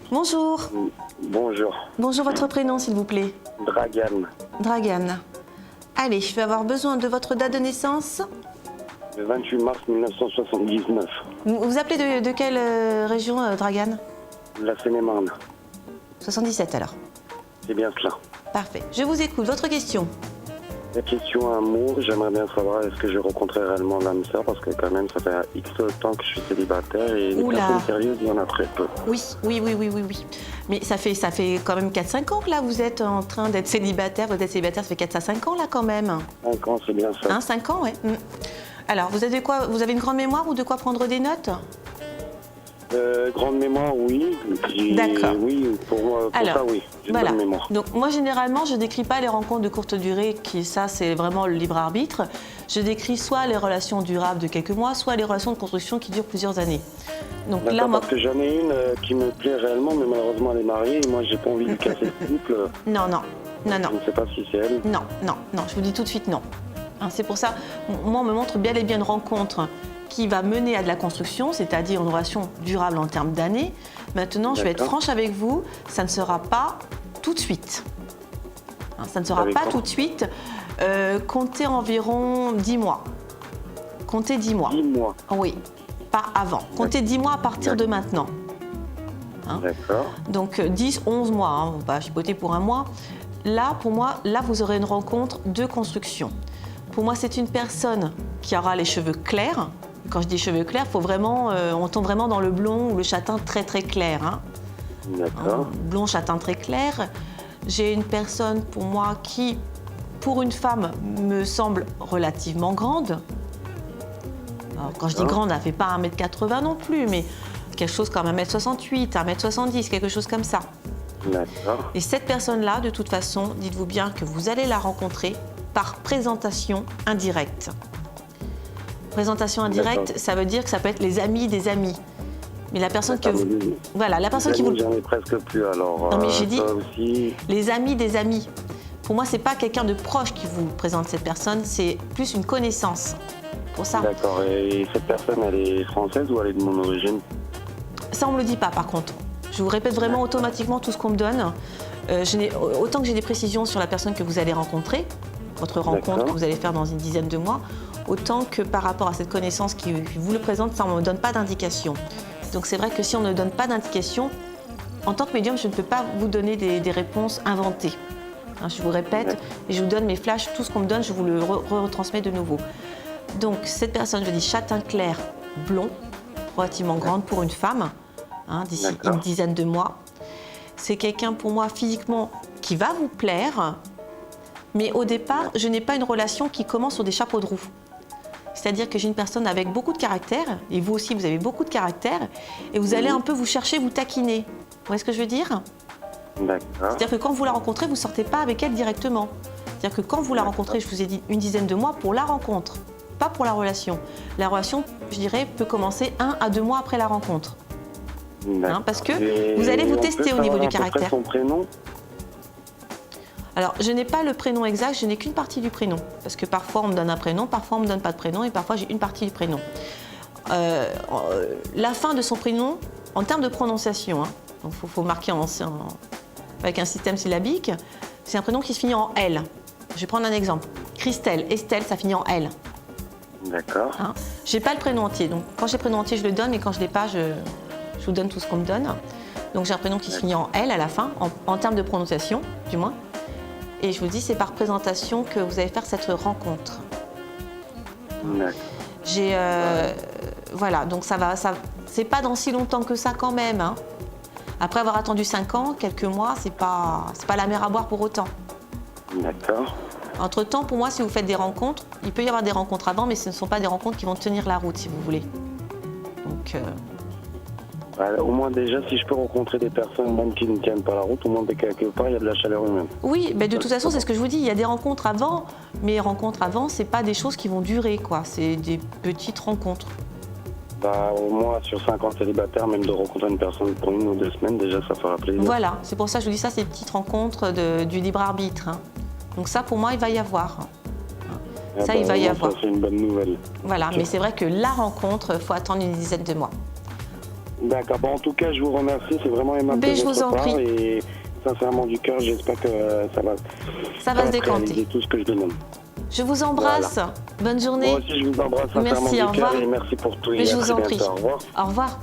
Bonjour. Bonjour. Bonjour, votre prénom s'il vous plaît. Dragan, Dragan. Allez, je vais avoir besoin de votre date de naissance. le 28 mars 1979. Vous appelez de quelle région, Dragan? La Seine-et-Marne. 77 alors. C'est bien cela. Parfait. Je vous écoute. Votre question? La question amour, j'aimerais bien savoir est-ce que je rencontrerai réellement l'âme sœur parce que quand même ça fait X temps que je suis célibataire et les Oula. personnes sérieuses, il y en a très peu. Oui. Mais ça fait quand même 4-5 ans que là vous êtes en train d'être célibataire. Vous êtes célibataire, ça fait 4 à 5 ans là quand même. 5 ans, c'est bien ça. Hein, 5 ans, ouais. Alors, vous avez quoi? Vous avez une grande mémoire ou de quoi prendre des notes? Grande mémoire, oui. D'accord. Oui, pour Alors, ça, oui. J'ai une voilà. bonne mémoire. Donc moi généralement je décris pas les rencontres de courte durée, ça c'est vraiment le libre arbitre. Je décris soit les relations durables de quelques mois, soit les relations de construction qui durent plusieurs années. Donc là D'accord, moi... parce que j'en ai une qui me plaît réellement, mais malheureusement elle est mariée et moi j'ai pas envie de casser le couple. Non. Je ne sais pas si c'est elle. Non, je vous dis tout de suite non. Hein, c'est pour ça, moi on me montre bien et bien une rencontre qui va mener à de la construction, c'est-à-dire une relation durable en termes d'années. Maintenant, je vais être franche avec vous, ça ne sera pas tout de suite. Hein, ça ne sera pas tout de suite. Comptez environ 10 mois. Comptez 10 mois. 10 mois. Oui, pas avant. Comptez 10 mois à partir de maintenant. Hein? D'accord. Donc 10, 11 mois, hein, on va chipoter pour un mois. Là, pour moi, là, vous aurez une rencontre de construction. Pour moi, c'est une personne qui aura les cheveux clairs. Quand je dis cheveux clairs, faut vraiment, on tombe vraiment dans le blond ou le châtain très très clair. Hein. D'accord. Blond, châtain très clair. J'ai une personne pour moi qui, pour une femme, me semble relativement grande. Alors, quand je dis grande, elle ne fait pas 1m80 non plus, mais quelque chose comme 1m68, 1m70, quelque chose comme ça. D'accord. Et cette personne-là, de toute façon, dites-vous bien que vous allez la rencontrer par présentation indirecte. Présentation indirecte, ça veut dire que ça peut être les amis des amis. Mais la personne que vous... Voilà, la personne qui vous... J'en ai presque plus alors. Non mais j'ai dit, aussi... les amis des amis. Pour moi, c'est pas quelqu'un de proche qui vous présente cette personne, c'est plus une connaissance. Pour ça. D'accord. Et cette personne, elle est française ou elle est de mon origine? Ça, on me le dit pas par contre. Je vous répète vraiment automatiquement tout ce qu'on me donne. Autant que j'ai des précisions sur la personne que vous allez rencontrer, votre rencontre que vous allez faire dans une dizaine de mois, autant que par rapport à cette connaissance qui vous le présente, ça ne me donne pas d'indication. Donc c'est vrai que si on ne donne pas d'indication, en tant que médium, je ne peux pas vous donner des réponses inventées. Hein, je vous répète, et je vous donne mes flashs, tout ce qu'on me donne, je vous le retransmets de nouveau. Donc cette personne, je dis châtain clair, blond, relativement grande pour une femme, hein, d'ici une dizaine de mois. C'est quelqu'un pour moi physiquement qui va vous plaire, mais au départ, je n'ai pas une relation qui commence sur des chapeaux de roue. C'est-à-dire que j'ai une personne avec beaucoup de caractère, et vous aussi, vous avez beaucoup de caractère, et vous allez un peu vous chercher, vous taquiner. Vous voyez ce que je veux dire? D'accord. C'est-à-dire que quand vous la rencontrez, vous ne sortez pas avec elle directement. C'est-à-dire que quand vous la rencontrez, je vous ai dit une dizaine de mois pour la rencontre, pas pour la relation. La relation, je dirais, peut commencer 1 à 2 mois après la rencontre. Hein, parce que vous allez vous tester au niveau du caractère. Son prénom? Alors, je n'ai pas le prénom exact, je n'ai qu'une partie du prénom. Parce que parfois, on me donne un prénom, parfois, on ne me donne pas de prénom, et parfois, j'ai une partie du prénom. La fin de son prénom, en termes de prononciation, hein, donc il faut marquer avec un système syllabique, c'est un prénom qui se finit en L. Je vais prendre un exemple. Christelle, Estelle, ça finit en L. D'accord. Hein, je n'ai pas le prénom entier, donc quand j'ai le prénom entier, je le donne, et quand je ne l'ai pas, je vous donne tout ce qu'on me donne. Donc j'ai un prénom qui se finit en L à la fin, en termes de prononciation, du moins. Et je vous dis, c'est par présentation que vous allez faire cette rencontre. J'ai, voilà, donc c'est pas dans si longtemps que ça quand même. Hein. Après avoir attendu 5 ans, quelques mois, c'est pas la mer à boire pour autant. D'accord. Entre-temps, pour moi, si vous faites des rencontres, il peut y avoir des rencontres avant, mais ce ne sont pas des rencontres qui vont tenir la route, si vous voulez. Donc... au moins déjà, si je peux rencontrer des personnes même qui ne tiennent pas la route, au moins quelque part, il y a de la chaleur humaine. Oui, mais de toute façon, c'est ce que je vous dis, il y a des rencontres avant, mais les rencontres avant, c'est pas des choses qui vont durer, quoi. C'est des petites rencontres. Au moins, sur 5 ans célibataire, même de rencontrer une personne pour 1 ou 2 semaines, déjà, ça fera plaisir. Voilà, c'est pour ça que je vous dis ça, c'est des petites rencontres du libre arbitre. Hein. Donc ça, pour moi, il va y avoir. Ça, il va y avoir. Ça, c'est une bonne nouvelle. Voilà, mais c'est vrai que la rencontre, il faut attendre une dizaine de mois. D'accord. Bon, en tout cas, je vous remercie. C'est vraiment aimable de Je vous votre en part. prie. Et sincèrement du cœur, j'espère que ça va Se décanter. réaliser tout ce que je demande. Je vous embrasse. Bonne journée. Moi aussi, je vous embrasse sincèrement Merci, au du cœur revoir. et merci pour tout. Mais Et je à vous très en prie. bientôt. Au revoir. Au revoir.